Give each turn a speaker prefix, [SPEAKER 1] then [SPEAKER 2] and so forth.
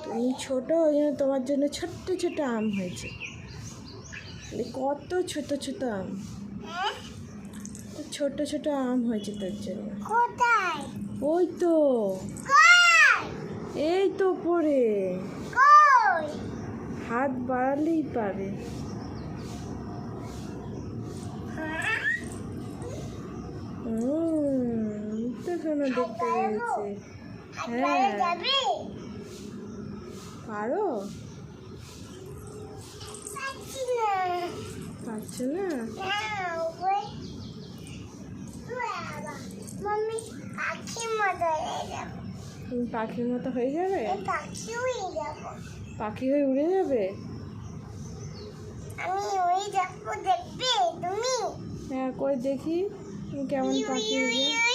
[SPEAKER 1] তুমি ছোট, ওই জন্য তোমার জন্য ছোট্ট ছোট আম হয়েছে। কত ছোট ছোট আম, ছোট ছোট আম হয়েছে তোর জন্য। ওই তো, এই তো পড়ে, হাত বাড়ালেই পাবে। তো শোনো, দেখতে পেয়েছে। হ্যাঁ, পারো? পারছো না? তুমি পাখির মতো হয়ে যাবে? পাখি হয়ে উড়ে যাবে?
[SPEAKER 2] আমি ওই যাবো, দেখবে তুমি?
[SPEAKER 1] হ্যাঁ, কই দেখি তুমি কেমন পাখি হয়ে যাবে।